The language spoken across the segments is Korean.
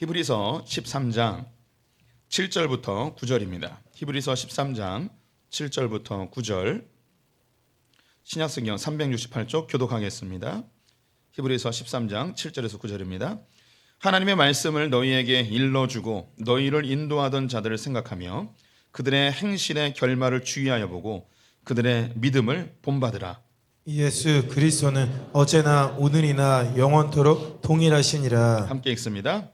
히브리서 13장 7절부터 9절입니다. 히브리서 13장 7절부터 9절 신약성경 368쪽 교독하겠습니다. 히브리서 13장 7절에서 9절입니다. 하나님의 말씀을 너희에게 일러주고 너희를 인도하던 자들을 생각하며 그들의 행실의 결말을 주의하여 보고 그들의 믿음을 본받으라. 예수 그리스도는 어제나 오늘이나 영원토록 동일하시니라. 함께 읽습니다.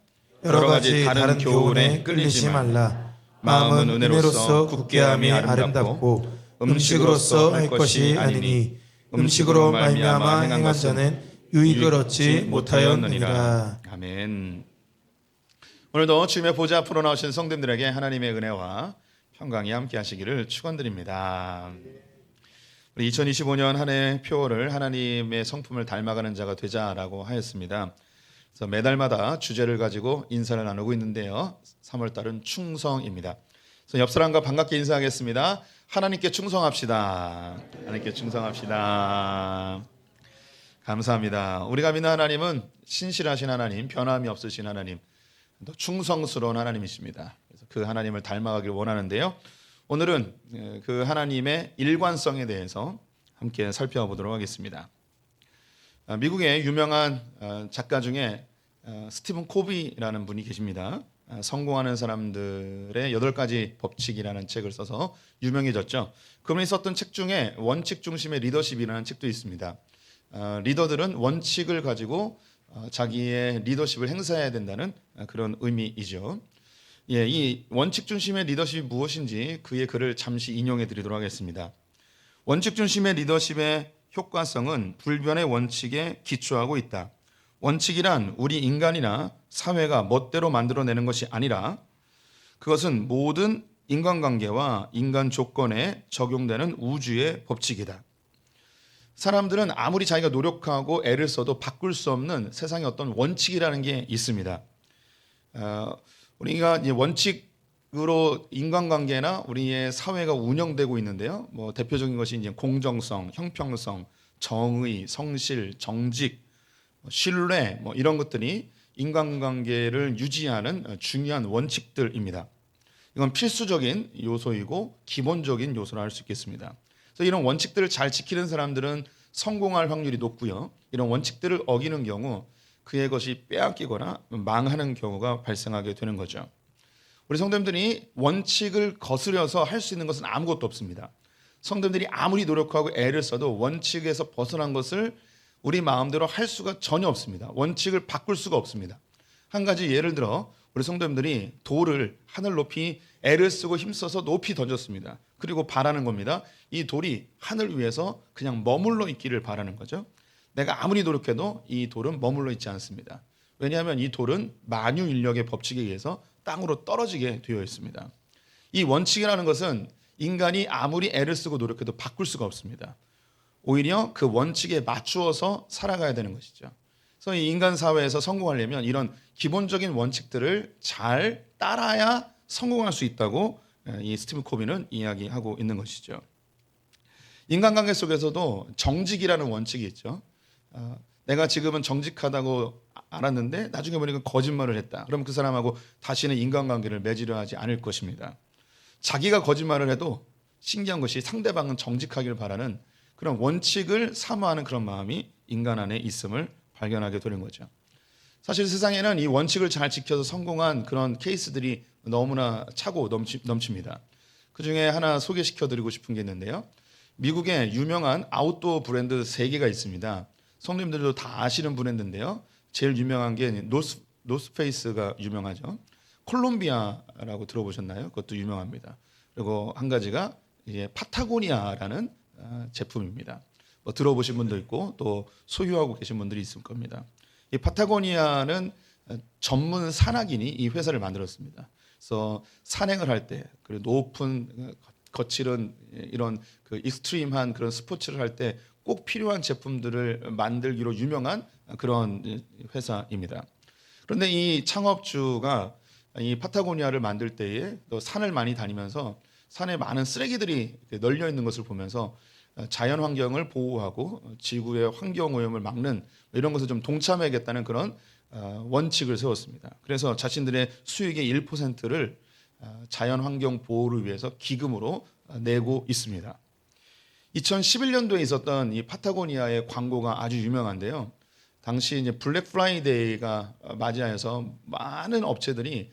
여러 가지 다른 교훈에 끌리지 말라. 마음은 은혜로서 굳게함이 아름답고 음식으로서 할 것이 아니니 음식으로 말미암아 행한 자는 유익을 얻지 못하였느니라. 아멘. 오늘도 주님의 보좌 앞으로 나오신 성도님들에게 하나님의 은혜와 평강이 함께 하시기를 축원드립니다. 우리 2025년 한 해 표어를 하나님의 성품을 닮아가는 자가 되자라고 하였습니다. 그래서 매달마다 주제를 가지고 인사를 나누고 있는데요. 3월달은 충성입니다. 그래서 옆 사람과 반갑게 인사하겠습니다. 하나님께 충성합시다. 하나님께 충성합시다. 감사합니다. 우리가 믿는 하나님은 신실하신 하나님, 변함이 없으신 하나님, 또 충성스러운 하나님이십니다. 그래서 그 하나님을 닮아가기를 원하는데요. 오늘은 그 하나님의 일관성에 대해서 함께 살펴보도록 하겠습니다. 미국의 유명한 작가 중에 스티븐 코비라는 분이 계십니다. 성공하는 사람들의 8가지 법칙이라는 책을 써서 유명해졌죠. 그분이 썼던 책 중에 원칙 중심의 리더십이라는 책도 있습니다. 리더들은 원칙을 가지고 자기의 리더십을 행사해야 된다는 그런 의미이죠. 예, 이 원칙 중심의 리더십이 무엇인지 그의 글을 잠시 인용해 드리도록 하겠습니다. 원칙 중심의 리더십의 효과성은 불변의 원칙에 기초하고 있다. 원칙이란 우리 인간이나 사회가 멋대로 만들어내는 것이 아니라 그것은 모든 인간관계와 인간 조건에 적용되는 우주의 법칙이다. 사람들은 아무리 자기가 노력하고 애를 써도 바꿀 수 없는 세상에 어떤 원칙이라는 게 있습니다. 우리가 이제 원칙으로 인간관계나 우리의 사회가 운영되고 있는데요. 뭐 대표적인 것이 이제 공정성, 형평성, 정의, 성실, 정직, 신뢰 뭐 이런 것들이 인간관계를 유지하는 중요한 원칙들입니다. 이건 필수적인 요소이고 기본적인 요소라 할 수 있겠습니다. 그래서 이런 원칙들을 잘 지키는 사람들은 성공할 확률이 높고요. 이런 원칙들을 어기는 경우 그의 것이 빼앗기거나 망하는 경우가 발생하게 되는 거죠. 우리 성도님들이 원칙을 거스려서 할 수 있는 것은 아무것도 없습니다. 성도님들이 아무리 노력하고 애를 써도 원칙에서 벗어난 것을 우리 마음대로 할 수가 전혀 없습니다. 원칙을 바꿀 수가 없습니다. 한 가지 예를 들어 우리 성도님들이 돌을 하늘 높이 애를 쓰고 힘써서 높이 던졌습니다. 그리고 바라는 겁니다. 이 돌이 하늘 위에서 그냥 머물러 있기를 바라는 거죠. 내가 아무리 노력해도 이 돌은 머물러 있지 않습니다. 왜냐하면 이 돌은 만유인력의 법칙에 의해서 땅으로 떨어지게 되어 있습니다. 이 원칙이라는 것은 인간이 아무리 애를 쓰고 노력해도 바꿀 수가 없습니다. 오히려 그 원칙에 맞추어서 살아가야 되는 것이죠. 그래서 이 인간 사회에서 성공하려면 이런 기본적인 원칙들을 잘 따라야 성공할 수 있다고 이 스티븐 코비는 이야기하고 있는 것이죠. 인간관계 속에서도 정직이라는 원칙이 있죠. 내가 지금은 정직하다고 알았는데 나중에 보니까 거짓말을 했다. 그럼 그 사람하고 다시는 인간관계를 맺으려 하지 않을 것입니다. 자기가 거짓말을 해도 신기한 것이 상대방은 정직하길 바라는 그런 원칙을 사모하는 그런 마음이 인간 안에 있음을 발견하게 되는 거죠. 사실 세상에는 이 원칙을 잘 지켜서 성공한 그런 케이스들이 너무나 차고 넘칩니다. 그중에 하나 소개시켜드리고 싶은 게 있는데요. 미국의 유명한 아웃도어 브랜드 3개가 있습니다. 성도님들도 다 아시는 브랜드인데요. 제일 유명한 게 노스페이스가 유명하죠. 콜롬비아라고 들어보셨나요? 그것도 유명합니다. 그리고 한 가지가 이제 파타고니아라는 제품입니다. 뭐 들어보신 분도 있고 또 소유하고 계신 분들이 있을 겁니다. 이 파타고니아는 전문 산악인이 이 회사를 만들었습니다. 그래서 산행을 할 때 그리고 높은 거칠은 이런 그 익스트림한 그런 스포츠를 할 때 꼭 필요한 제품들을 만들기로 유명한 그런 회사입니다. 그런데 이 창업주가 이 파타고니아를 만들 때에 또 산을 많이 다니면서 산에 많은 쓰레기들이 널려 있는 것을 보면서 자연 환경을 보호하고 지구의 환경 오염을 막는 이런 것을 좀 동참해야겠다는 그런 원칙을 세웠습니다. 그래서 자신들의 수익의 1%를 자연환경 보호를 위해서 기금으로 내고 있습니다. 2011년도에 있었던 이 파타고니아의 광고가 아주 유명한데요. 당시 이제 블랙 프라이데이가 맞이하여서 많은 업체들이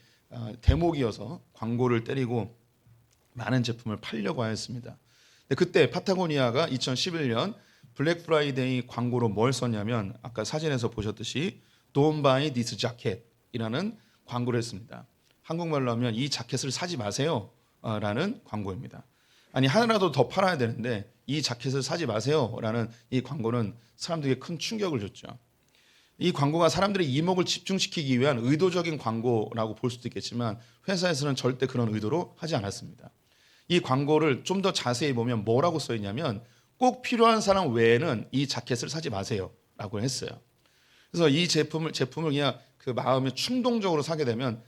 대목이어서 광고를 때리고 많은 제품을 팔려고 하였습니다. 근데 그때 파타고니아가 2011년 블랙 프라이데이 광고로 뭘 썼냐면 아까 사진에서 보셨듯이 Don't buy this jacket이라는 광고를 했습니다. 한국말로 하면 이 자켓을 사지 마세요라는 광고입니다. 아니 하나라도 더 팔아야 되는데 이 자켓을 사지 마세요라는 이 광고는 사람들에게 큰 충격을 줬죠. 이 광고가 사람들의 이목을 집중시키기 위한 의도적인 광고라고 볼 수도 있겠지만 회사에서는 절대 그런 의도로 하지 않았습니다. 이 광고를 좀 더 자세히 보면 뭐라고 써 있냐면 꼭 필요한 사람 외에는 이 자켓을 사지 마세요라고 했어요. 그래서 이 제품을 그냥 그 마음에 충동적으로 사게 되면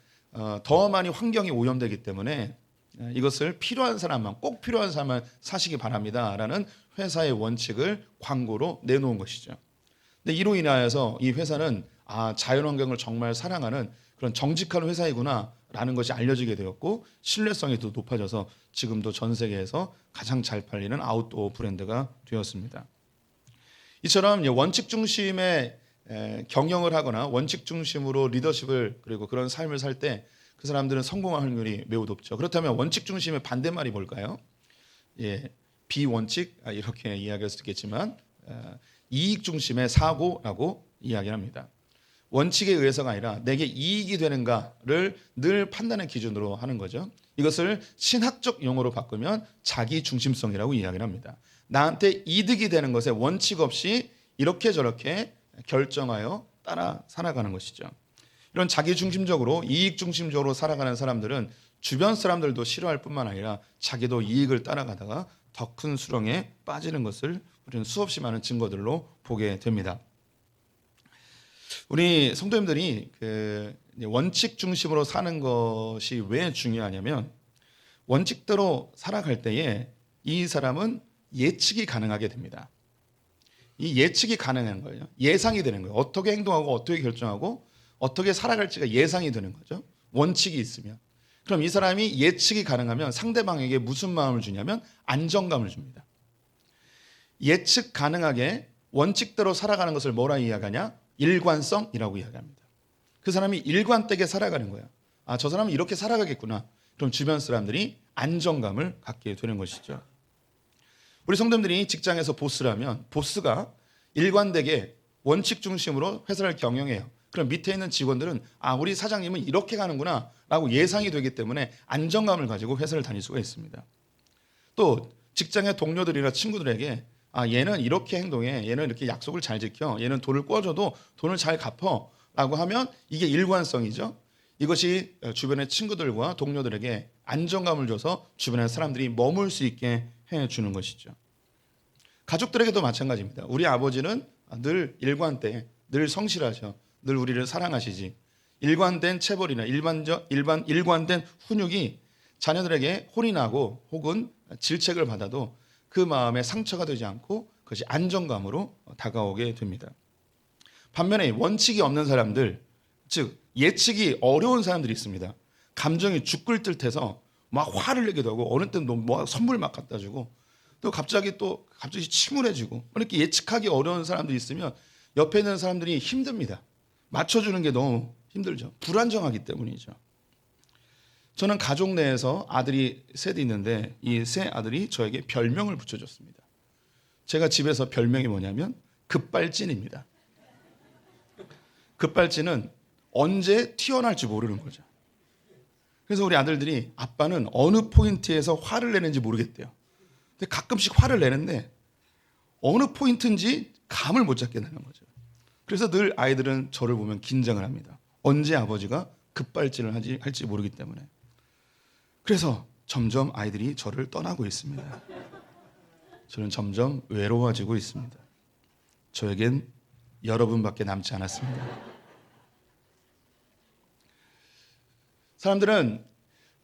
더 많이 환경이 오염되기 때문에 이것을 필요한 사람만 꼭 필요한 사람만 사시기 바랍니다라는 회사의 원칙을 광고로 내놓은 것이죠. 근데 이로 인하여서 이 회사는 자연환경을 정말 사랑하는 그런 정직한 회사이구나라는 것이 알려지게 되었고 신뢰성이 더 높아져서 지금도 전 세계에서 가장 잘 팔리는 아웃도어 브랜드가 되었습니다. 이처럼 원칙 중심의 경영을 하거나 원칙 중심으로 리더십을 그리고 그런 삶을 살 때 그 사람들은 성공할 확률이 매우 높죠. 그렇다면 원칙 중심의 반대말이 뭘까요? 비원칙 이렇게 이야기할 수 있겠지만 이익 중심의 사고라고 이야기합니다. 원칙에 의해서가 아니라 내게 이익이 되는가를 늘 판단의 기준으로 하는 거죠. 이것을 신학적 용어로 바꾸면 자기 중심성이라고 이야기를 합니다. 나한테 이득이 되는 것에 원칙 없이 이렇게 저렇게 결정하여 따라 살아가는 것이죠. 이런 자기 중심적으로 이익 중심적으로 살아가는 사람들은 주변 사람들도 싫어할 뿐만 아니라 자기도 이익을 따라가다가 더 큰 수렁에 빠지는 것을 우리는 수없이 많은 증거들로 보게 됩니다. 우리 성도님들이 원칙 중심으로 사는 것이 왜 중요하냐면 원칙대로 살아갈 때에 이 사람은 예측이 가능하게 됩니다. 이 예측이 가능한 거예요. 예상이 되는 거예요. 어떻게 행동하고 어떻게 결정하고 어떻게 살아갈지가 예상이 되는 거죠. 원칙이 있으면. 그럼 이 사람이 예측이 가능하면 상대방에게 무슨 마음을 주냐면 안정감을 줍니다. 예측 가능하게 원칙대로 살아가는 것을 뭐라 이야기하냐? 일관성이라고 이야기합니다. 그 사람이 일관되게 살아가는 거예요. 저 사람은 이렇게 살아가겠구나. 그럼 주변 사람들이 안정감을 갖게 되는 것이죠. 우리 성도님들이 직장에서 보스라면 보스가 일관되게 원칙 중심으로 회사를 경영해요. 그럼 밑에 있는 직원들은 우리 사장님은 이렇게 가는구나 라고 예상이 되기 때문에 안정감을 가지고 회사를 다닐 수가 있습니다. 또 직장의 동료들이나 친구들에게 얘는 이렇게 행동해, 얘는 이렇게 약속을 잘 지켜, 얘는 돈을 꿔줘도 돈을 잘 갚어 라고 하면 이게 일관성이죠. 이것이 주변의 친구들과 동료들에게 안정감을 줘서 주변의 사람들이 머물 수 있게 해주는 것이죠. 가족들에게도 마찬가지입니다. 우리 아버지는 늘 일관돼, 늘 성실하셔, 늘 우리를 사랑하시지. 일관된 체벌이나 일관된 훈육이 자녀들에게 혼이 나고 혹은 질책을 받아도 그 마음에 상처가 되지 않고 그것이 안정감으로 다가오게 됩니다. 반면에 원칙이 없는 사람들, 즉 예측이 어려운 사람들이 있습니다. 감정이 죽을 듯해서 막 화를 내기도 하고 어느 때는 뭐 선물 막 갖다 주고 또 갑자기 침울해지고 이렇게 예측하기 어려운 사람들이 있으면 옆에 있는 사람들이 힘듭니다. 맞춰주는 게 너무 힘들죠. 불안정하기 때문이죠. 저는 가족 내에서 아들이 셋 있는데 이 세 아들이 저에게 별명을 붙여줬습니다. 제가 집에서 별명이 뭐냐면 급발진입니다. 급발진은 언제 튀어나올지 모르는 거죠. 그래서 우리 아들들이 아빠는 어느 포인트에서 화를 내는지 모르겠대요. 근데 가끔씩 화를 내는데 어느 포인트인지 감을 못 잡겠다는 거죠. 그래서 늘 아이들은 저를 보면 긴장을 합니다. 언제 아버지가 급발진을 할지 모르기 때문에. 그래서 점점 아이들이 저를 떠나고 있습니다. 저는 점점 외로워지고 있습니다. 저에겐 여러분밖에 남지 않았습니다. 사람들은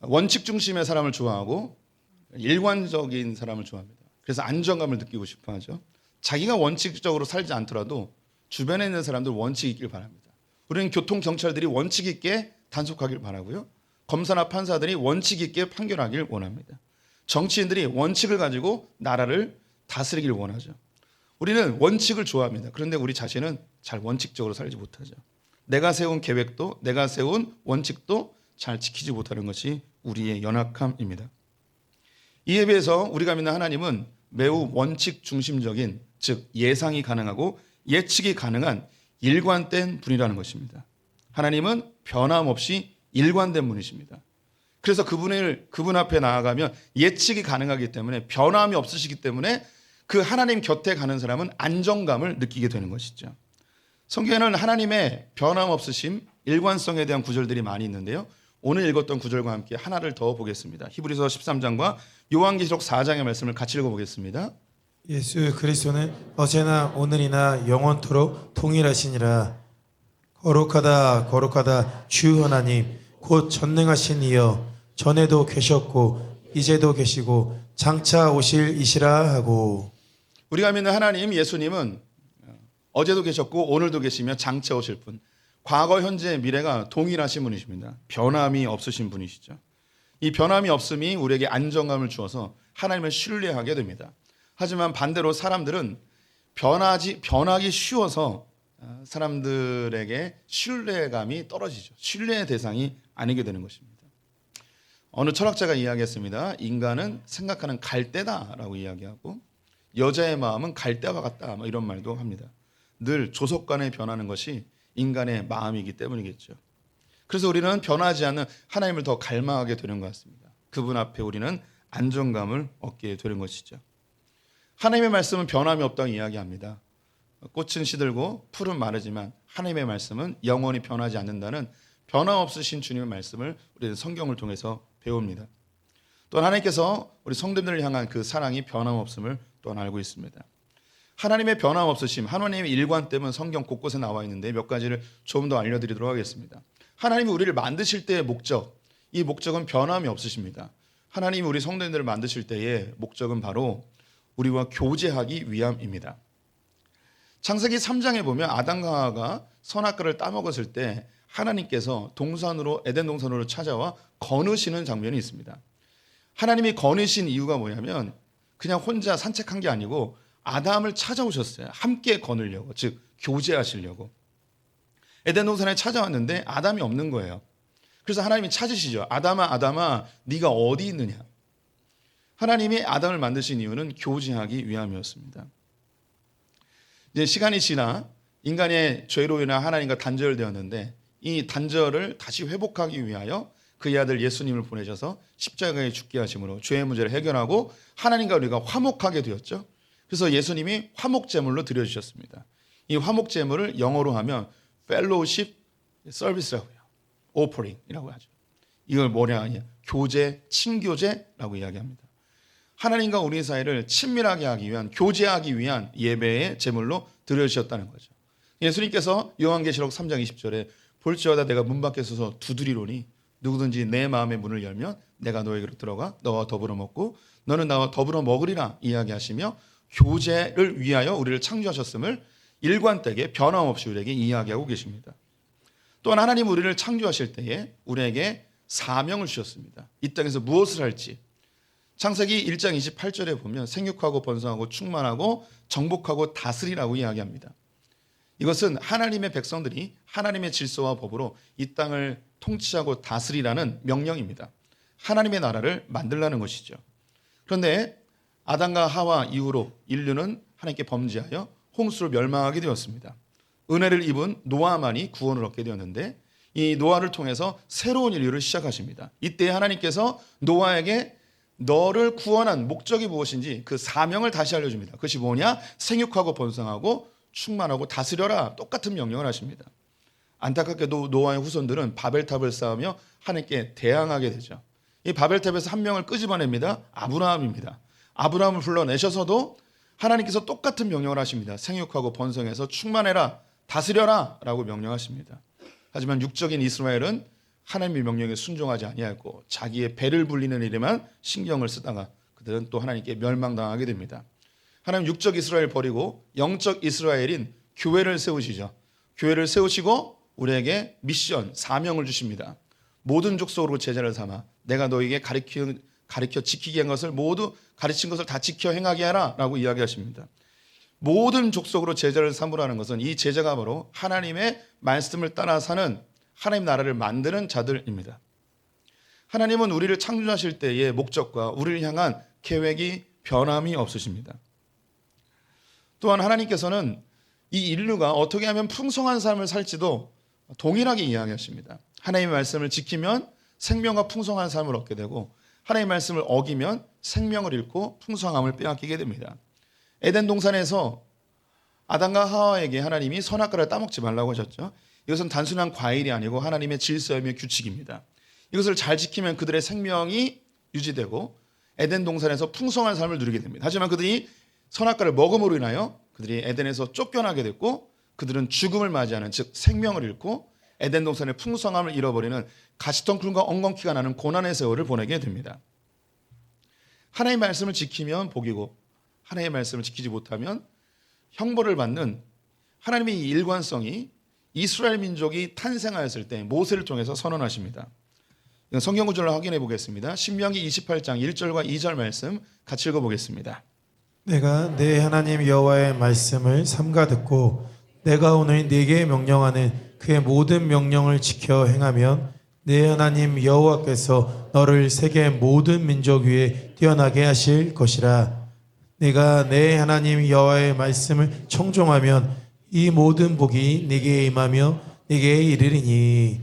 원칙 중심의 사람을 좋아하고 일관적인 사람을 좋아합니다. 그래서 안정감을 느끼고 싶어 하죠. 자기가 원칙적으로 살지 않더라도 주변에 있는 사람들 원칙이 있길 바랍니다. 우리는 교통 경찰들이 원칙 있게 단속하길 바라고요. 검사나 판사들이 원칙 있게 판결하길 원합니다. 정치인들이 원칙을 가지고 나라를 다스리길 원하죠. 우리는 원칙을 좋아합니다. 그런데 우리 자신은 잘 원칙적으로 살지 못하죠. 내가 세운 계획도 내가 세운 원칙도 잘 지키지 못하는 것이 우리의 연약함입니다. 이에 비해서 우리가 믿는 하나님은 매우 원칙 중심적인, 즉 예상이 가능하고 예측이 가능한 일관된 분이라는 것입니다. 하나님은 변함없이 일관된 분이십니다. 그래서 그분 앞에 나아가면 예측이 가능하기 때문에, 변함이 없으시기 때문에 그 하나님 곁에 가는 사람은 안정감을 느끼게 되는 것이죠. 성경에는 하나님의 변함없으심, 일관성에 대한 구절들이 많이 있는데요. 오늘 읽었던 구절과 함께 하나를 더 보겠습니다. 히브리서 13장과 요한계시록 4장의 말씀을 같이 읽어보겠습니다. 예수 그리스도는 어제나 오늘이나 영원토록 동일하시니라. 거룩하다 거룩하다 주 하나님 곧 전능하신 이여, 전에도 계셨고 이제도 계시고 장차 오실 이시라 하고. 우리가 믿는 하나님 예수님은 어제도 계셨고 오늘도 계시며 장차 오실 분, 과거 현재 미래가 동일하신 분이십니다. 변함이 없으신 분이시죠. 이 변함이 없음이 우리에게 안정감을 주어서 하나님을 신뢰하게 됩니다. 하지만 반대로 사람들은 변하기 쉬워서 사람들에게 신뢰감이 떨어지죠. 신뢰의 대상이 아니게 되는 것입니다. 어느 철학자가 이야기했습니다. 인간은 생각하는 갈대다라고 이야기하고, 여자의 마음은 갈대와 같다, 이런 말도 합니다. 늘 조속간에 변하는 것이 인간의 마음이기 때문이겠죠. 그래서 우리는 변하지 않는 하나님을 더 갈망하게 되는 것 같습니다. 그분 앞에 우리는 안정감을 얻게 되는 것이죠. 하나님의 말씀은 변함이 없다고 이야기합니다. 꽃은 시들고 풀은 마르지만 하나님의 말씀은 영원히 변하지 않는다는 변함없으신 주님의 말씀을 우리는 성경을 통해서 배웁니다. 또한 하나님께서 우리 성도들을 향한 그 사랑이 변함없음을 또한 알고 있습니다. 하나님의 변함없으심, 하나님의 일관됨은 성경 곳곳에 나와 있는데 몇 가지를 좀 더 알려드리도록 하겠습니다. 하나님이 우리를 만드실 때의 목적, 이 목적은 변함이 없으십니다. 하나님이 우리 성도들을 만드실 때의 목적은 바로 우리와 교제하기 위함입니다. 창세기 3장에 보면 아담과 하와가 선악과를 따먹었을 때 하나님께서 에덴 동산으로 찾아와 거느시는 장면이 있습니다. 하나님이 거느신 이유가 뭐냐면 그냥 혼자 산책한 게 아니고 아담을 찾아오셨어요. 함께 거느려고, 즉 교제하시려고. 에덴 동산에 찾아왔는데 아담이 없는 거예요. 그래서 하나님이 찾으시죠. 아담아 네가 어디 있느냐. 하나님이 아담을 만드신 이유는 교제하기 위함이었습니다. 이제 시간이 지나 인간의 죄로 인해 하나님과 단절되었는데 이 단절을 다시 회복하기 위하여 그의 아들 예수님을 보내셔서 십자가에 죽게 하심으로 죄의 문제를 해결하고 하나님과 우리가 화목하게 되었죠. 그래서 예수님이 화목제물로 드려주셨습니다. 이 화목제물을 영어로 하면 fellowship service라고 해요. offering이라고 하죠. 이걸 뭐냐 하냐, 교제, 친교제라고 이야기합니다. 하나님과 우리 사이를 친밀하게 하기 위한, 교제하기 위한 예배의 제물로 드려주셨다는 거죠. 예수님께서 요한계시록 3장 20절에 볼지어다 내가 문 밖에 서서 두드리노니 누구든지 내 마음의 문을 열면 내가 너에게로 들어가 너와 더불어 먹고 너는 나와 더불어 먹으리라 이야기하시며 교제를 위하여 우리를 창조하셨음을 일관되게 변함없이 우리에게 이야기하고 계십니다. 또한 하나님 우리를 창조하실 때에 우리에게 사명을 주셨습니다. 이 땅에서 무엇을 할지. 창세기 1장 28절에 보면 생육하고 번성하고 충만하고 정복하고 다스리라고 이야기합니다. 이것은 하나님의 백성들이 하나님의 질서와 법으로 이 땅을 통치하고 다스리라는 명령입니다. 하나님의 나라를 만들라는 것이죠. 그런데 아담과 하와 이후로 인류는 하나님께 범죄하여 홍수로 멸망하게 되었습니다. 은혜를 입은 노아만이 구원을 얻게 되었는데 이 노아를 통해서 새로운 인류를 시작하십니다. 이때 하나님께서 노아에게 너를 구원한 목적이 무엇인지 그 사명을 다시 알려줍니다. 그것이 뭐냐? 생육하고 번성하고 충만하고 다스려라. 똑같은 명령을 하십니다. 안타깝게도 노아의 후손들은 바벨탑을 쌓으며 하나님께 대항하게 되죠. 이 바벨탑에서 한 명을 끄집어냅니다. 아브라함입니다. 아브라함을 불러내셔서도 하나님께서 똑같은 명령을 하십니다. 생육하고 번성해서 충만해라, 다스려라 라고 명령하십니다. 하지만 육적인 이스라엘은 하나님의 명령에 순종하지 아니하였고 자기의 배를 불리는 일에만 신경을 쓰다가 그들은 또 하나님께 멸망당하게 됩니다. 하나님 육적 이스라엘 버리고 영적 이스라엘인 교회를 세우시죠. 교회를 세우시고 우리에게 미션, 사명을 주십니다. 모든 족속으로 제자를 삼아 내가 너에게 가르쳐 지키게 한 것을 모두 가르친 것을 다 지켜 행하게 하라 라고 이야기하십니다. 모든 족속으로 제자를 삼으라는 것은 이 제자가 바로 하나님의 말씀을 따라 사는 하나님 나라를 만드는 자들입니다. 하나님은 우리를 창조하실 때의 목적과 우리를 향한 계획이 변함이 없으십니다. 또한 하나님께서는 이 인류가 어떻게 하면 풍성한 삶을 살지도 동일하게 이야기하십니다. 하나님의 말씀을 지키면 생명과 풍성한 삶을 얻게 되고 하나님의 말씀을 어기면 생명을 잃고 풍성함을 빼앗기게 됩니다. 에덴 동산에서 아담과 하와에게 하나님이 선악과를 따먹지 말라고 하셨죠. 이것은 단순한 과일이 아니고 하나님의 질서이며 규칙입니다. 이것을 잘 지키면 그들의 생명이 유지되고 에덴 동산에서 풍성한 삶을 누리게 됩니다. 하지만 그들이 선악과를 먹음으로 인하여 그들이 에덴에서 쫓겨나게 됐고 그들은 죽음을 맞이하는, 즉 생명을 잃고 에덴 동산의 풍성함을 잃어버리는 가시덩굴과 엉겅퀴가 나는 고난의 세월을 보내게 됩니다. 하나님의 말씀을 지키면 복이고 하나님의 말씀을 지키지 못하면 형벌을 받는 하나님의 이 일관성이 이스라엘 민족이 탄생하였을 때 모세를 통해서 선언하십니다. 성경 구절을 확인해 보겠습니다. 신명기 28장 1절과 2절 말씀 같이 읽어보겠습니다. 내가 내 하나님 여호와의 말씀을 삼가 듣고 내가 오늘 네게 명령하는 그의 모든 명령을 지켜 행하면 내 하나님 여호와께서 너를 세계 모든 민족 위에 뛰어나게 하실 것이라. 내가 내 하나님 여호와의 말씀을 청종하면 이 모든 복이 네게 임하며 네게 이르리니.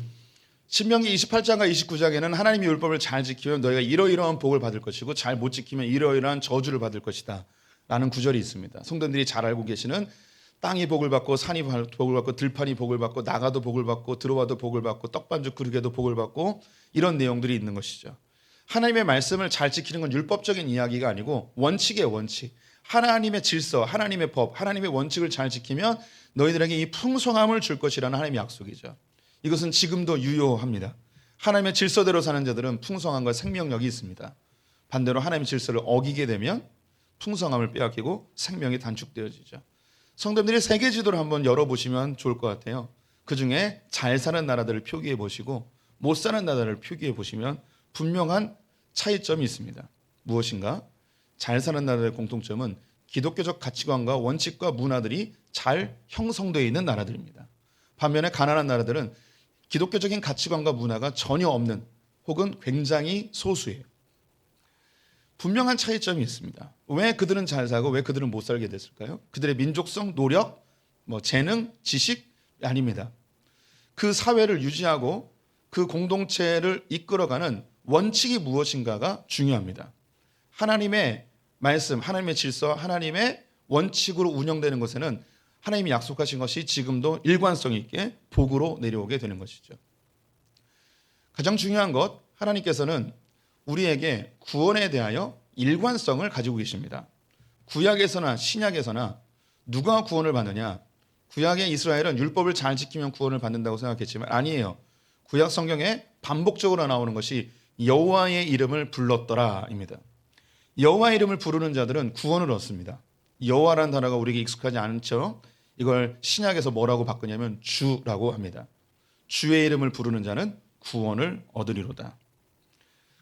신명기 28장과 29장에는 하나님의 율법을 잘 지키면 너희가 이러이러한 복을 받을 것이고 잘 못 지키면 이러이러한 저주를 받을 것이다 라는 구절이 있습니다. 성도님들이 잘 알고 계시는 땅이 복을 받고 산이 복을 받고 들판이 복을 받고 나가도 복을 받고 들어와도 복을 받고 떡반죽 그릇에도 복을 받고 이런 내용들이 있는 것이죠. 하나님의 말씀을 잘 지키는 건 율법적인 이야기가 아니고 원칙이에요. 원칙. 하나님의 질서, 하나님의 법, 하나님의 원칙을 잘 지키면 너희들에게 이 풍성함을 줄 것이라는 하나님의 약속이죠. 이것은 지금도 유효합니다. 하나님의 질서대로 사는 자들은 풍성함과 생명력이 있습니다. 반대로 하나님의 질서를 어기게 되면 풍성함을 빼앗기고 생명이 단축되어지죠. 성도님들이 세계 지도를 한번 열어보시면 좋을 것 같아요. 그중에 잘 사는 나라들을 표기해 보시고 못 사는 나라를 표기해 보시면 분명한 차이점이 있습니다. 무엇인가? 잘 사는 나라의 공통점은 기독교적 가치관과 원칙과 문화들이 잘 형성되어 있는 나라들입니다. 반면에 가난한 나라들은 기독교적인 가치관과 문화가 전혀 없는 혹은 굉장히 소수예요. 분명한 차이점이 있습니다. 왜 그들은 잘 살고 왜 그들은 못 살게 됐을까요? 그들의 민족성, 노력, 재능, 지식 아닙니다. 그 사회를 유지하고 그 공동체를 이끌어가는 원칙이 무엇인가가 중요합니다. 하나님의 말씀, 하나님의 질서, 하나님의 원칙으로 운영되는 것에는 하나님이 약속하신 것이 지금도 일관성 있게 복으로 내려오게 되는 것이죠. 가장 중요한 것, 하나님께서는 우리에게 구원에 대하여 일관성을 가지고 계십니다. 구약에서나 신약에서나 누가 구원을 받느냐? 구약의 이스라엘은 율법을 잘 지키면 구원을 받는다고 생각했지만 아니에요. 구약 성경에 반복적으로 나오는 것이 여호와의 이름을 불렀더라입니다. 여호와의 이름을 부르는 자들은 구원을 얻습니다. 여호와라는 단어가 우리에게 익숙하지 않죠? 이걸 신약에서 뭐라고 바꾸냐면 주라고 합니다. 주의 이름을 부르는 자는 구원을 얻으리로다.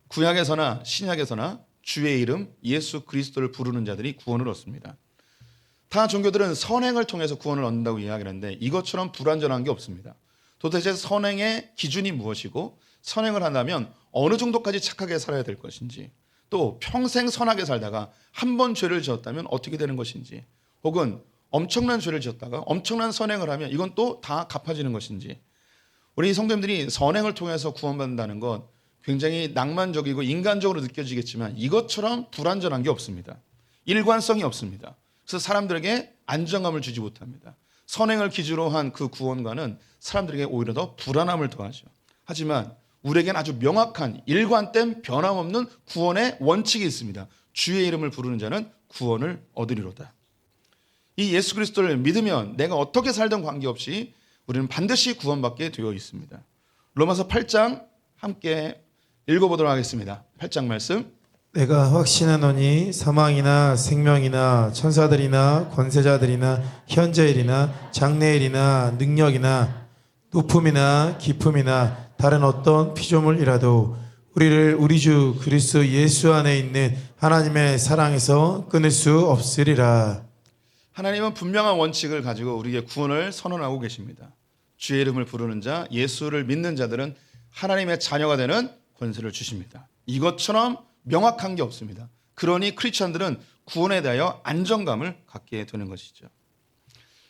구약에서나 신약에서나 주의 이름 예수 그리스도를 부르는 자들이 구원을 얻습니다. 타 종교들은 선행을 통해서 구원을 얻는다고 이야기하는데 이것처럼 불완전한 게 없습니다. 도대체 선행의 기준이 무엇이고 선행을 한다면 어느 정도까지 착하게 살아야 될 것인지 또 평생 선하게 살다가 한 번 죄를 지었다면 어떻게 되는 것인지 혹은 엄청난 죄를 지었다가 엄청난 선행을 하면 이건 또 다 갚아지는 것인지 우리 성도님들이 선행을 통해서 구원받는다는 것 굉장히 낭만적이고 인간적으로 느껴지겠지만 이것처럼 불완전한 게 없습니다. 일관성이 없습니다. 그래서 사람들에게 안정감을 주지 못합니다. 선행을 기준으로 한 그 구원과는 사람들에게 오히려 더 불안함을 더하죠. 하지만 우리에겐 아주 명확한 일관된 변함없는 구원의 원칙이 있습니다. 주의 이름을 부르는 자는 구원을 얻으리로다. 이 예수 그리스도를 믿으면 내가 어떻게 살든 관계없이 우리는 반드시 구원받게 되어 있습니다. 로마서 8장 함께 읽어보도록 하겠습니다. 8장 말씀. 내가 확신하노니 사망이나 생명이나 천사들이나 권세자들이나 현재일이나 장래일이나 능력이나 높음이나 깊음이나 다른 어떤 피조물이라도 우리를 우리 주 그리스도 예수 안에 있는 하나님의 사랑에서 끊을 수 없으리라. 하나님은 분명한 원칙을 가지고 우리에게 구원을 선언하고 계십니다. 주의 이름을 부르는 자, 예수를 믿는 자들은 하나님의 자녀가 되는 권세를 주십니다. 이것처럼 명확한 게 없습니다. 그러니 크리스천들은 구원에 대하여 안정감을 갖게 되는 것이죠.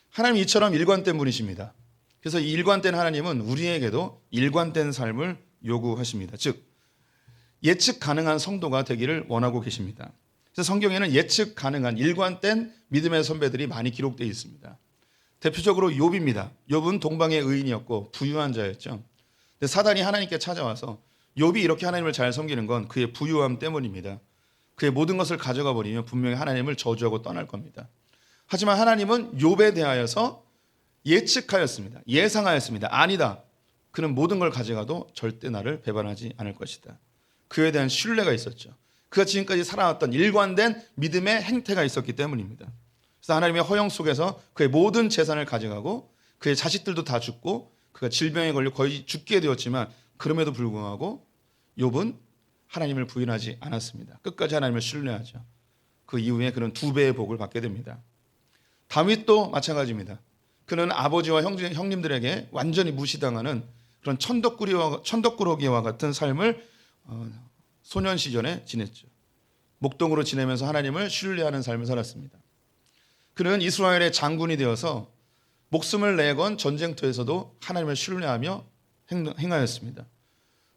하나님 이처럼 일관된 분이십니다. 그래서 이 일관된 하나님은 우리에게도 일관된 삶을 요구하십니다. 즉 예측 가능한 성도가 되기를 원하고 계십니다. 그래서 성경에는 예측 가능한 일관된 믿음의 선배들이 많이 기록되어 있습니다. 대표적으로 욥입니다. 욥은 동방의 의인이었고 부유한 자였죠. 근데 사단이 하나님께 찾아와서 욥이 이렇게 하나님을 잘 섬기는 건 그의 부유함 때문입니다. 그의 모든 것을 가져가 버리면 분명히 하나님을 저주하고 떠날 겁니다. 하지만 하나님은 욥에 대하여서 예측하였습니다. 예상하였습니다. 아니다. 그는 모든 걸 가져가도 절대 나를 배반하지 않을 것이다. 그에 대한 신뢰가 있었죠. 그가 지금까지 살아왔던 일관된 믿음의 행태가 있었기 때문입니다. 그래서 하나님의 허영 속에서 그의 모든 재산을 가져가고 그의 자식들도 다 죽고 그가 질병에 걸려 거의 죽게 되었지만 그럼에도 불구하고 욥은 하나님을 부인하지 않았습니다. 끝까지 하나님을 신뢰하죠. 그 이후에 그는 2배의 복을 받게 됩니다. 다윗도 마찬가지입니다. 그는 아버지와 형님들에게 완전히 무시당하는 그런 천덕꾸러기와 같은 삶을 소년 시절에 지냈죠. 목동으로 지내면서 하나님을 신뢰하는 삶을 살았습니다. 그는 이스라엘의 장군이 되어서 목숨을 내건 전쟁터에서도 하나님을 신뢰하며 행하였습니다.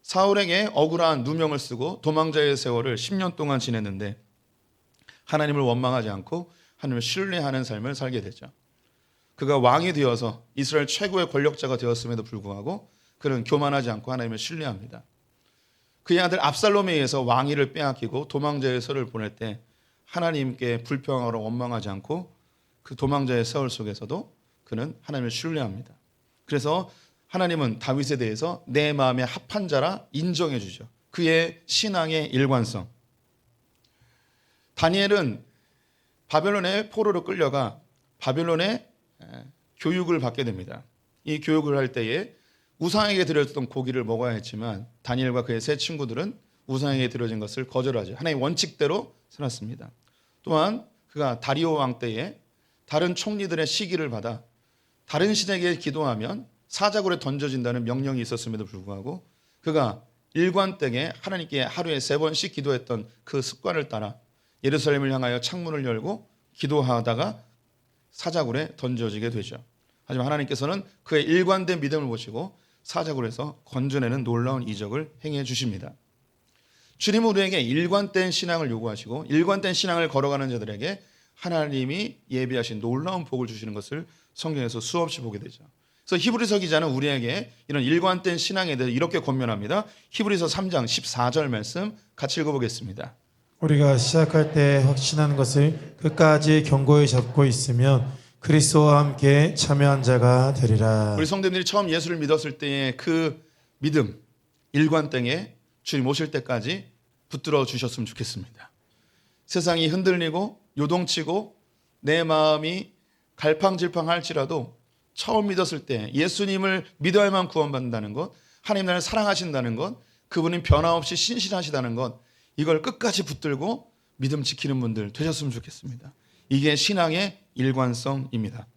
사울에게 억울한 누명을 쓰고 도망자의 세월을 10년 동안 지냈는데 하나님을 원망하지 않고 하나님을 신뢰하는 삶을 살게 되죠. 그가 왕이 되어서 이스라엘 최고의 권력자가 되었음에도 불구하고 그는 교만하지 않고 하나님을 신뢰합니다. 그의 아들 압살롬에 의해서 왕위를 빼앗기고 도망자의 세월을 보낼 때 하나님께 불평하러 원망하지 않고 그 도망자의 세월 속에서도 그는 하나님을 신뢰합니다. 그래서 하나님은 다윗에 대해서 내 마음에 합한 자라 인정해 주죠. 그의 신앙의 일관성. 다니엘은 바벨론의 포로로 끌려가 바벨론의 교육을 받게 됩니다. 이 교육을 할 때에 우상에게 드려졌던 고기를 먹어야 했지만 다니엘과 그의 세 친구들은 우상에게 드려진 것을 거절하죠. 하나님의 원칙대로 살았습니다. 또한 그가 다리오 왕 때에 다른 총리들의 시기를 받아 다른 신에게 기도하면 사자굴에 던져진다는 명령이 있었음에도 불구하고 그가 일관되게 하나님께 하루에 3번씩 기도했던 그 습관을 따라 예루살렘을 향하여 창문을 열고 기도하다가 사자굴에 던져지게 되죠. 하지만 하나님께서는 그의 일관된 믿음을 보시고 사자굴에서 건져내는 놀라운 이적을 행해 주십니다. 주님은 우리에게 일관된 신앙을 요구하시고 일관된 신앙을 걸어가는 자들에게 하나님이 예비하신 놀라운 복을 주시는 것을 성경에서 수없이 보게 되죠. 그래서 히브리서 기자는 우리에게 이런 일관된 신앙에 대해 이렇게 권면합니다. 히브리서 3장 14절 말씀 같이 읽어보겠습니다. 우리가 시작할 때 확신하는 것을 끝까지 견고히 잡고 있으면 그리스도와 함께 참여한 자가 되리라. 우리 성도님들이 처음 예수를 믿었을 때의 그 믿음, 일관되게 주님 오실 때까지 붙들어 주셨으면 좋겠습니다. 세상이 흔들리고 요동치고 내 마음이 갈팡질팡할지라도 처음 믿었을 때 예수님을 믿어야만 구원받는다는 것, 하나님 나를 사랑하신다는 것, 그분이 변함없이 신실하시다는 것, 이걸 끝까지 붙들고 믿음 지키는 분들 되셨으면 좋겠습니다. 이게 신앙의 일관성입니다.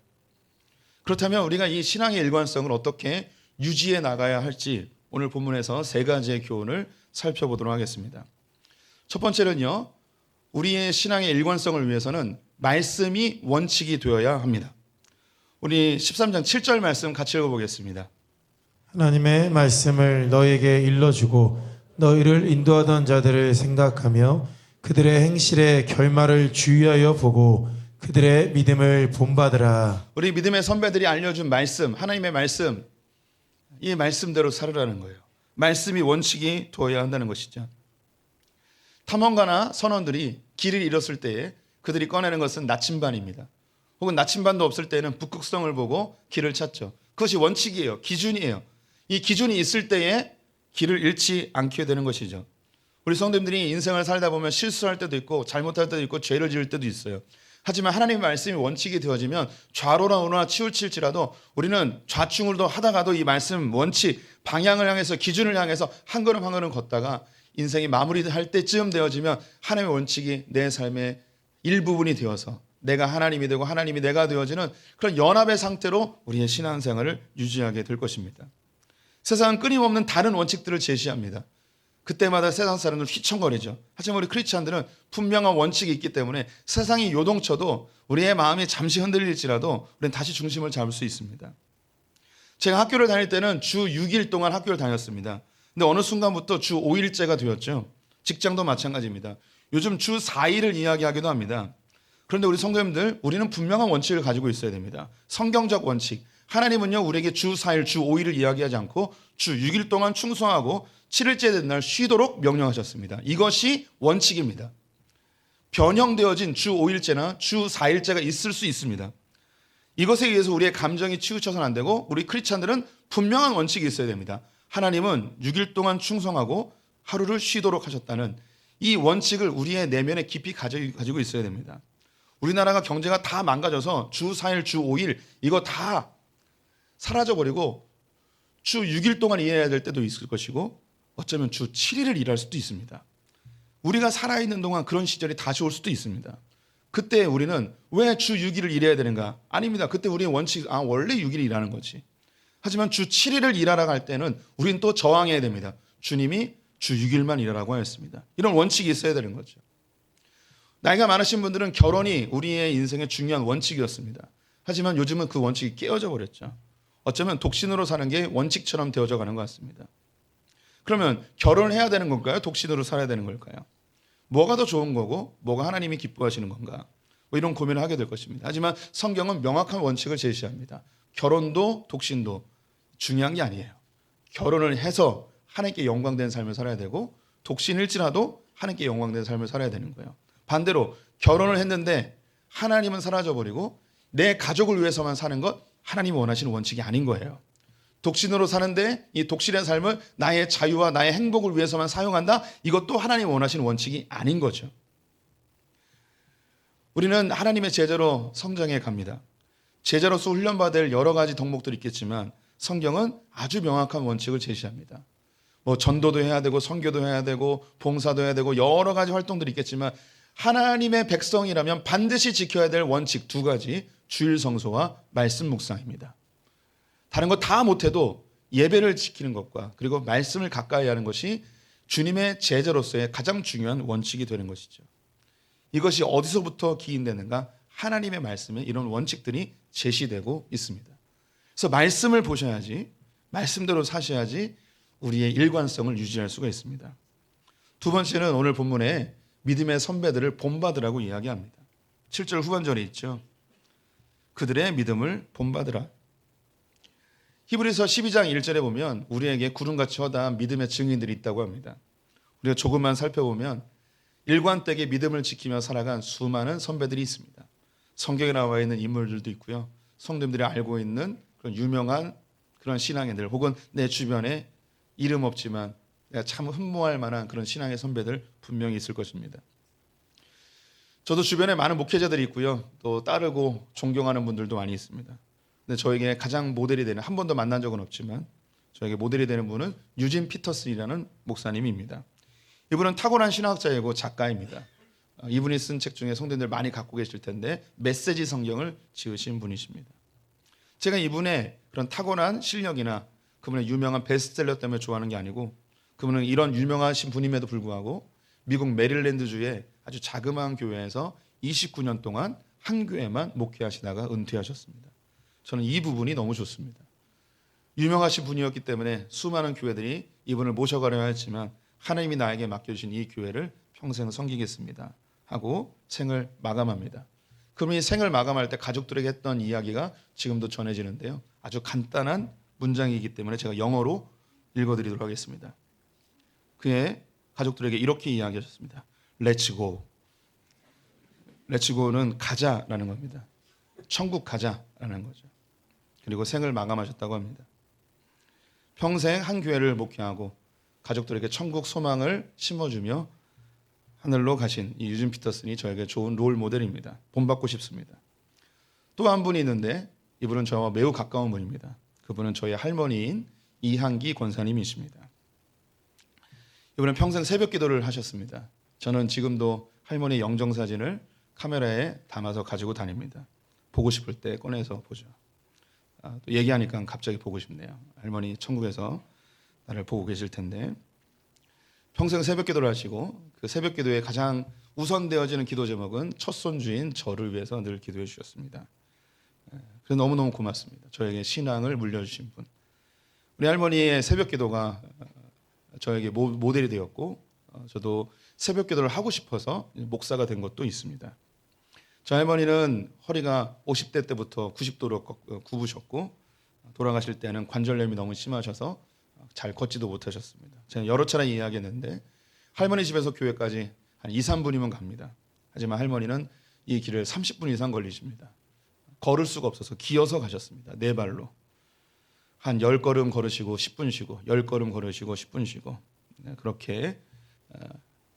그렇다면 우리가 이 신앙의 일관성을 어떻게 유지해 나가야 할지 오늘 본문에서 3가지의 교훈을 살펴보도록 하겠습니다. 첫 번째는요, 우리의 신앙의 일관성을 위해서는 말씀이 원칙이 되어야 합니다. 우리 13장 7절 말씀 같이 읽어보겠습니다. 하나님의 말씀을 너에게 일러주고 너희를 인도하던 자들을 생각하며 그들의 행실의 결말을 주의하여 보고 그들의 믿음을 본받으라. 우리 믿음의 선배들이 알려준 말씀, 하나님의 말씀, 이 말씀대로 살으라는 거예요. 말씀이 원칙이 되어야 한다는 것이죠. 탐험가나 선원들이 길을 잃었을 때에 그들이 꺼내는 것은 나침반입니다. 혹은 나침반도 없을 때는 북극성을 보고 길을 찾죠. 그것이 원칙이에요. 기준이에요. 이 기준이 있을 때에 길을 잃지 않게 되는 것이죠. 우리 성도님들이 인생을 살다 보면 실수할 때도 있고 잘못할 때도 있고 죄를 지을 때도 있어요. 하지만 하나님의 말씀이 원칙이 되어지면 좌로나 우로나 치우칠지라도 우리는 좌충우로 하다가도 이 말씀 원칙 방향을 향해서 기준을 향해서 한 걸음 한 걸음 걷다가 인생이 마무리할 때쯤 되어지면 하나님의 원칙이 내 삶의 일부분이 되어서 내가 하나님이 되고 하나님이 내가 되어지는 그런 연합의 상태로 우리의 신앙생활을 유지하게 될 것입니다. 세상은 끊임없는 다른 원칙들을 제시합니다. 그때마다 세상 사람들은 휘청거리죠. 하지만 우리 크리스찬들은 분명한 원칙이 있기 때문에 세상이 요동쳐도 우리의 마음이 잠시 흔들릴지라도 우리는 다시 중심을 잡을 수 있습니다. 제가 학교를 다닐 때는 주 6일 동안 학교를 다녔습니다. 근데 어느 순간부터 주 5일제가 되었죠. 직장도 마찬가지입니다. 요즘 주 4일을 이야기하기도 합니다. 그런데 우리 성도님들, 우리는 분명한 원칙을 가지고 있어야 됩니다. 성경적 원칙. 하나님은요, 우리에게 주 4일, 주 5일을 이야기하지 않고 주 6일 동안 충성하고 7일째 된 날 쉬도록 명령하셨습니다. 이것이 원칙입니다. 변형되어진 주 5일째나 주 4일째가 있을 수 있습니다. 이것에 의해서 우리의 감정이 치우쳐서는 안 되고 우리 크리스찬들은 분명한 원칙이 있어야 됩니다. 하나님은 6일 동안 충성하고 하루를 쉬도록 하셨다는 이 원칙을 우리의 내면에 깊이 가지고 있어야 됩니다. 우리나라가 경제가 다 망가져서 주 4일, 주 5일 이거 다 사라져버리고 주 6일 동안 일해야 될 때도 있을 것이고 어쩌면 주 7일을 일할 수도 있습니다. 우리가 살아있는 동안 그런 시절이 다시 올 수도 있습니다. 그때 우리는 왜 주 6일을 일해야 되는가? 아닙니다. 그때 우리의 원칙, 원래 6일 일하는 거지. 하지만 주 7일을 일하러 갈 때는 우리는 또 저항해야 됩니다. 주님이 주 6일만 일하라고 하였습니다. 이런 원칙이 있어야 되는 거죠. 나이가 많으신 분들은 결혼이 우리의 인생의 중요한 원칙이었습니다. 하지만 요즘은 그 원칙이 깨어져 버렸죠. 어쩌면 독신으로 사는 게 원칙처럼 되어져 가는 것 같습니다. 그러면 결혼을 해야 되는 건가요? 독신으로 살아야 되는 걸까요? 뭐가 더 좋은 거고 뭐가 하나님이 기뻐하시는 건가? 뭐 이런 고민을 하게 될 것입니다. 하지만 성경은 명확한 원칙을 제시합니다. 결혼도 독신도 중요한 게 아니에요. 결혼을 해서 하나님께 영광된 삶을 살아야 되고 독신일지라도 하나님께 영광된 삶을 살아야 되는 거예요. 반대로 결혼을 했는데 하나님은 사라져버리고 내 가족을 위해서만 사는 것 하나님이 원하시는 원칙이 아닌 거예요. 독신으로 사는데 이 독신의 삶을 나의 자유와 나의 행복을 위해서만 사용한다? 이것도 하나님이 원하시는 원칙이 아닌 거죠. 우리는 하나님의 제자로 성장해 갑니다. 제자로서 훈련받을 여러 가지 덕목들이 있겠지만 성경은 아주 명확한 원칙을 제시합니다. 뭐 전도도 해야 되고 선교도 해야 되고 봉사도 해야 되고 여러 가지 활동들이 있겠지만 하나님의 백성이라면 반드시 지켜야 될 원칙 두 가지, 주일 성소와 말씀 묵상입니다. 다른 거 다 못해도 예배를 지키는 것과 그리고 말씀을 가까이 하는 것이 주님의 제자로서의 가장 중요한 원칙이 되는 것이죠. 이것이 어디서부터 기인되는가? 하나님의 말씀에 이런 원칙들이 제시되고 있습니다. 그래서 말씀을 보셔야지, 말씀대로 사셔야지 우리의 일관성을 유지할 수가 있습니다. 두 번째는 오늘 본문에 믿음의 선배들을 본받으라고 이야기합니다. 7절 후반절에 있죠. 그들의 믿음을 본받으라. 히브리서 12장 1절에 보면 우리에게 구름같이 허다한 믿음의 증인들이 있다고 합니다. 우리가 조금만 살펴보면 일관되게 믿음을 지키며 살아간 수많은 선배들이 있습니다. 성경에 나와 있는 인물들도 있고요. 성도님들이 알고 있는 그런 유명한 그런 신앙인들 혹은 내 주변에 이름 없지만 내가 참 흠모할 만한 그런 신앙의 선배들 분명히 있을 것입니다. 저도 주변에 많은 목회자들이 있고요. 또 따르고 존경하는 분들도 많이 있습니다. 근데 저에게 가장 모델이 되는, 한 번도 만난 적은 없지만 저에게 모델이 되는 분은 유진 피터슨이라는 목사님입니다. 이분은 탁월한 신학자이고 작가입니다. 이분이 쓴 책 중에 성도님들 많이 갖고 계실 텐데 메시지 성경을 지으신 분이십니다. 제가 이분의 그런 탁월한 실력이나 그분의 유명한 베스트셀러 때문에 좋아하는 게 아니고 그분은 이런 유명하신 분임에도 불구하고 미국 메릴랜드주의 아주 자그마한 교회에서 29년 동안 한 교회만 목회하시다가 은퇴하셨습니다. 저는 이 부분이 너무 좋습니다. 유명하신 분이었기 때문에 수많은 교회들이 이분을 모셔가려 했지만 하나님이 나에게 맡겨주신 이 교회를 평생 섬기겠습니다 하고 생을 마감합니다. 그분이 생을 마감할 때 가족들에게 했던 이야기가 지금도 전해지는데요. 아주 간단한 문장이기 때문에 제가 영어로 읽어드리도록 하겠습니다. 그의 가족들에게 이렇게 이야기하셨습니다. Let's go. Let's go는 가자라는 겁니다. 천국 가자라는 거죠. 그리고 생을 마감하셨다고 합니다. 평생 한 교회를 목회하고 가족들에게 천국 소망을 심어주며 하늘로 가신 이 유진 피터슨이 저에게 좋은 롤 모델입니다. 본받고 싶습니다. 또 한 분이 있는데 이분은 저와 매우 가까운 분입니다. 그분은 저희 할머니인 이한기 권사님이십니다. 이분은 평생 새벽 기도를 하셨습니다. 저는 지금도 할머니 영정 사진을 카메라에 담아서 가지고 다닙니다. 보고 싶을 때 꺼내서 보죠. 또 얘기하니까 갑자기 보고 싶네요. 할머니 천국에서 나를 보고 계실 텐데 평생 새벽 기도를 하시고 그 새벽 기도에 가장 우선되어지는 기도 제목은 첫 손주인 저를 위해서 늘 기도해 주셨습니다. 그래서 너무너무 고맙습니다. 저에게 신앙을 물려주신 분. 우리 할머니의 새벽 기도가 저에게 모델이 되었고 저도 새벽 기도를 하고 싶어서 목사가 된 것도 있습니다. 저 할머니는 허리가 50대 때부터 90도로 굽으셨고 돌아가실 때는 관절염이 너무 심하셔서 잘 걷지도 못하셨습니다. 제가 여러 차례 이야기했는데 할머니 집에서 교회까지 한 2, 3분이면 갑니다. 하지만 할머니는 이 길을 30분 이상 걸리십니다. 걸을 수가 없어서 기어서 가셨습니다. 네 발로. 한 10걸음 걸으시고 10분 쉬고 10걸음 걸으시고 10분 쉬고 그렇게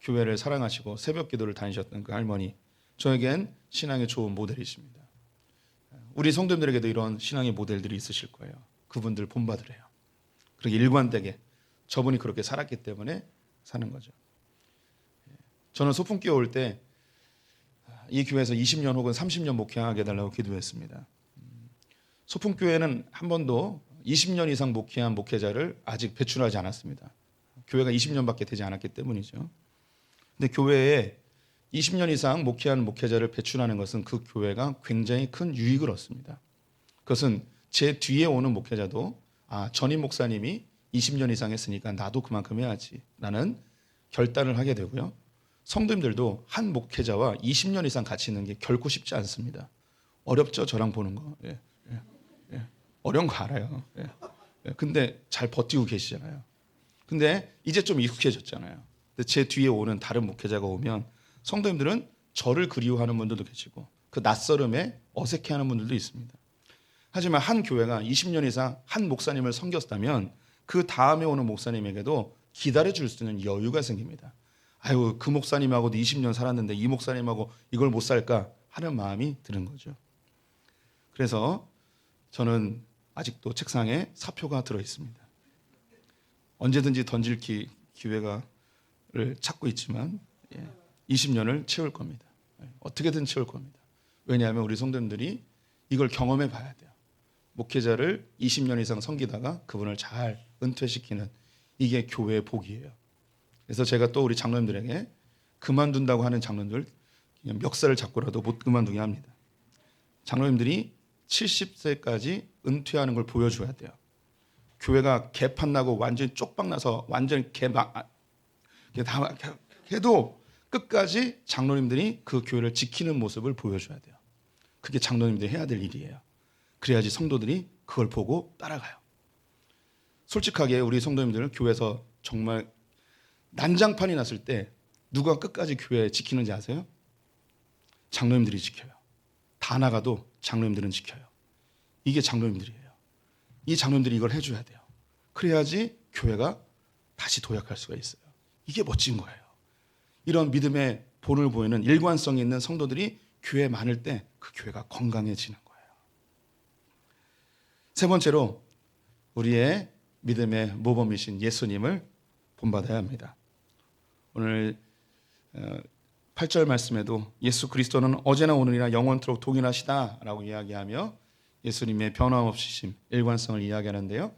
교회를 사랑하시고 새벽 기도를 다니셨던 그 할머니 저에겐 신앙의 좋은 모델이십니다. 우리 성도님들에게도 이런 신앙의 모델들이 있으실 거예요. 그분들 본받으래요. 그렇게 일관되게 저분이 그렇게 살았기 때문에 사는 거죠. 저는 소풍교회 올 때 이 교회에서 20년 혹은 30년 목회하게 해달라고 기도했습니다. 소풍교회는 한 번도 20년 이상 목회한 목회자를 아직 배출하지 않았습니다. 교회가 20년밖에 되지 않았기 때문이죠. 근데 교회에 20년 이상 목회한 목회자를 배출하는 것은 그 교회가 굉장히 큰 유익을 얻습니다. 그것은 제 뒤에 오는 목회자도 전임 목사님이 20년 이상 했으니까 나도 그만큼 해야지 라는 결단을 하게 되고요. 성도님들도 한 목회자와 20년 이상 같이 있는 게 결코 쉽지 않습니다. 어렵죠? 저랑 보는 거. 예. 어려운 거 알아요. 근데 잘 버티고 계시잖아요. 근데 이제 좀 익숙해졌잖아요. 근데 제 뒤에 오는 다른 목회자가 오면 성도님들은 저를 그리워하는 분들도 계시고 그 낯설음에 어색해하는 분들도 있습니다. 하지만 한 교회가 20년 이상 한 목사님을 섬겼다면 그 다음에 오는 목사님에게도 기다려줄 수 있는 여유가 생깁니다. 아유, 그 목사님하고도 20년 살았는데 이 목사님하고 이걸 못 살까 하는 마음이 드는 거죠. 그래서 저는 아직도 책상에 사표가 들어 있습니다. 언제든지 던질 기회를 찾고 있지만 20년을 채울 겁니다. 어떻게든 채울 겁니다. 왜냐하면 우리 성도님들이 이걸 경험해 봐야 돼요. 목회자를 20년 이상 섬기다가 그분을 잘 은퇴시키는 이게 교회의 복이에요. 그래서 제가 또 우리 장로님들에게 그만둔다고 하는 장로님들 그냥 멱살을 잡고라도 못 그만두게 합니다. 장로님들이 70세까지 은퇴하는 걸 보여줘야 돼요. 교회가 개판 나고 완전히 쪽박 나서 완전히 해도 끝까지 장로님들이 그 교회를 지키는 모습을 보여줘야 돼요. 그게 장로님들이 해야 될 일이에요. 그래야지 성도들이 그걸 보고 따라가요. 솔직하게 우리 성도님들은 교회에서 정말 난장판이 났을 때 누가 끝까지 교회 지키는지 아세요? 장로님들이 지켜요. 다 나가도 장로님들은 지켜요. 이게 장로님들이에요. 이 장로님들이 이걸 해줘야 돼요. 그래야지 교회가 다시 도약할 수가 있어요. 이게 멋진 거예요. 이런 믿음의 본을 보이는 일관성이 있는 성도들이 교회에 많을 때 그 교회가 건강해지는 거예요. 세 번째로 우리의 믿음의 모범이신 예수님을 본받아야 합니다. 오늘 8절 말씀에도 예수 그리스도는 어제나 오늘이나 영원토록 동일하시다라고 이야기하며 예수님의 변함없으심, 일관성을 이야기하는데요.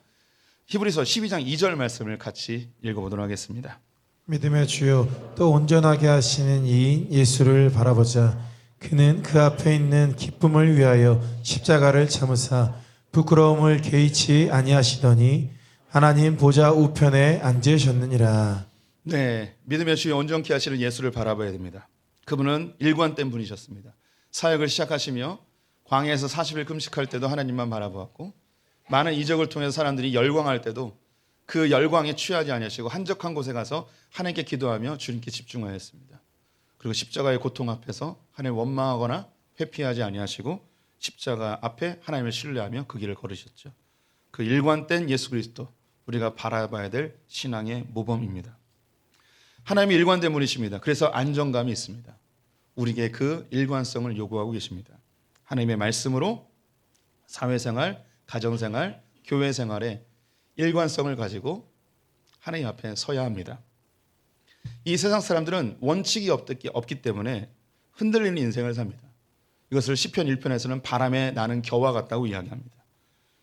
히브리서 12장 2절 말씀을 같이 읽어보도록 하겠습니다. 믿음의 주요 또 온전하게 하시는 이인 예수를 바라보자. 그는 그 앞에 있는 기쁨을 위하여 십자가를 참으사 부끄러움을 개의치 아니하시더니 하나님 보좌 우편에 앉으셨느니라. 네, 믿음의 주요 온전케 하시는 예수를 바라봐야 됩니다. 그분은 일관된 분이셨습니다. 사역을 시작하시며 광야에서 40일 금식할 때도 하나님만 바라보았고 많은 이적을 통해서 사람들이 열광할 때도 그 열광에 취하지 아니하시고 한적한 곳에 가서 하나님께 기도하며 주님께 집중하였습니다. 그리고 십자가의 고통 앞에서 하나님을 원망하거나 회피하지 아니하시고 십자가 앞에 하나님을 신뢰하며 그 길을 걸으셨죠. 그 일관된 예수 그리스도, 우리가 바라봐야 될 신앙의 모범입니다. 하나님이 일관된 분이십니다. 그래서 안정감이 있습니다. 우리에게 그 일관성을 요구하고 계십니다. 하나님의 말씀으로 사회생활, 가정생활, 교회생활에 일관성을 가지고 하나님 앞에 서야 합니다. 이 세상 사람들은 원칙이 없기 때문에 흔들리는 인생을 삽니다. 이것을 시편 1편에서는 바람에 나는 겨와 같다고 이야기합니다.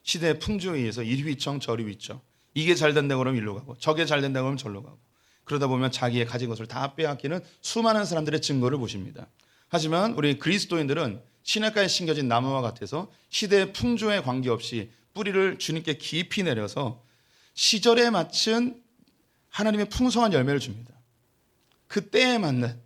시대의 풍조에 의해서 이리 휘청 저리 휘청, 이게 잘 된다고 그러면 일로 가고 저게 잘 된다고 그러면 절로 가고, 그러다 보면 자기의 가진 것을 다 빼앗기는 수많은 사람들의 증거를 보십니다. 하지만 우리 그리스도인들은 시냇가에 심겨진 나무와 같아서 시대의 풍조에 관계없이 뿌리를 주님께 깊이 내려서 시절에 맞춘 하나님의 풍성한 열매를 줍니다. 그 때에 맞는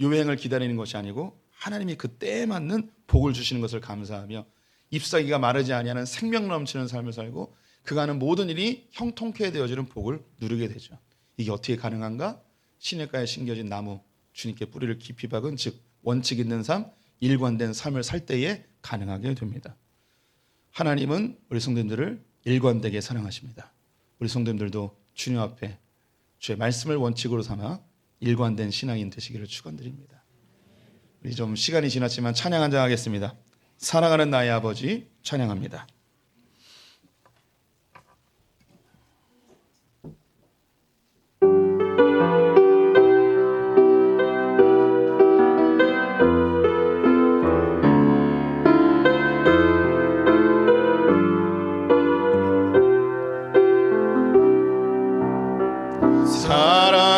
유행을 기다리는 것이 아니고 하나님이 그 때에 맞는 복을 주시는 것을 감사하며 잎사귀가 마르지 아니하는 생명 넘치는 삶을 살고 그가 하는 모든 일이 형통케 되어지는 복을 누리게 되죠. 이게 어떻게 가능한가? 시냇가에 심겨진 나무, 주님께 뿌리를 깊이 박은, 즉 원칙 있는 삶, 일관된 삶을 살 때에 가능하게 됩니다. 하나님은 우리 성도님들을 일관되게 사랑하십니다. 우리 성도님들도 주님 앞에 주의 말씀을 원칙으로 삼아 일관된 신앙인 되시기를 축원드립니다. 우리 좀 시간이 지났지만 찬양 한 장 하겠습니다. 사랑하는 나의 아버지 찬양합니다.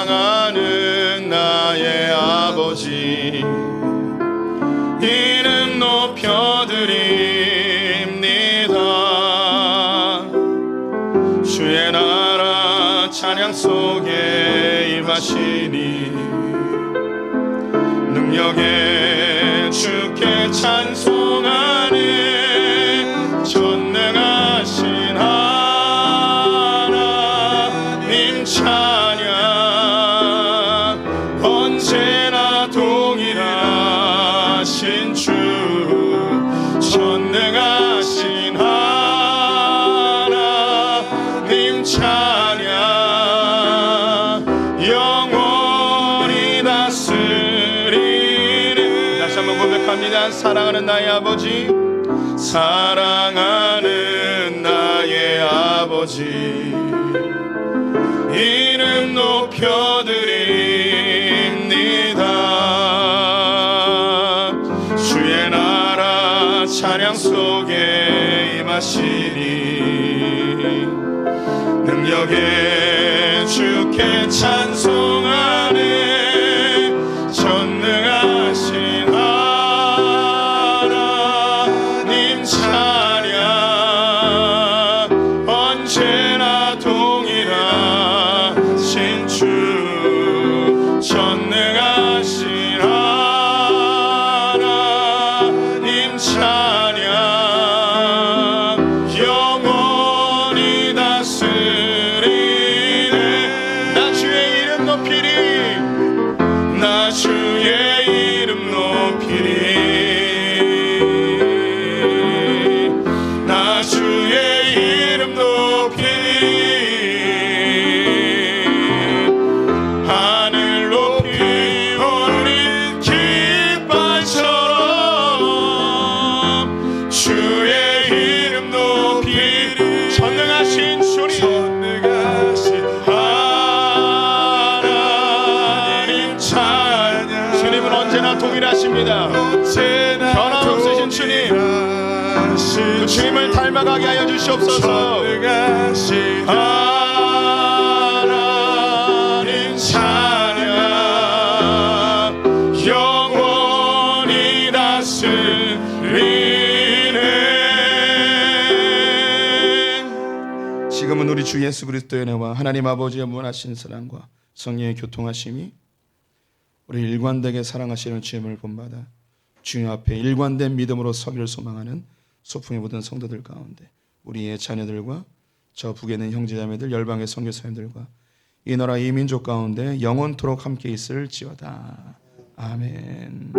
사랑하는 나의 아버지 이름 높여드립니다. 주의 나라 찬양 속에 임하시니 능력에 주께 찬송하는 전능하신 하나님 찬양 언제나 동일하신 주 전능하신 하나님 찬양 영원히 다스리는, 다시 한번 고백합니다. 사랑하는 나의 아버지, 사랑하는 나의 아버지 이름 높여드립니다. 주의 나라 찬양 속에 임하시니 능력에 주께 찬송하는 전능하신 하나님 찬양 언제나 동일하신 주 전능하신 하나님 찬양 영원히 다스리네. 나 주의 이름 높이리, 나 주의 이름 높이리, 나 주의 이름 높이리. 하늘 높이 오르는 깃발처럼 주의 이름 높이리. 전능하신 주님, 전능하신 하나님 찬양. 주님은 언제나 동일하십니다. 변함없으신 주님, 그 주님을 닮아가게 하여 주시옵소서. 하나님 찬양 영원히 다스리네. 지금은 우리 주 예수 그리스도의 은혜와 하나님 아버지의 무한하신 사랑과 성령의 교통하심이 우리 일관되게 사랑하시는 주님을 본받아 주님 앞에 일관된 믿음으로 서기를 소망하는 소풍의 모든 성도들 가운데 우리의 자녀들과 저 북에 있는 형제자매들 열방의 선교사님들과 이 나라 이 민족 가운데 영원토록 함께 있을지어다. 아멘.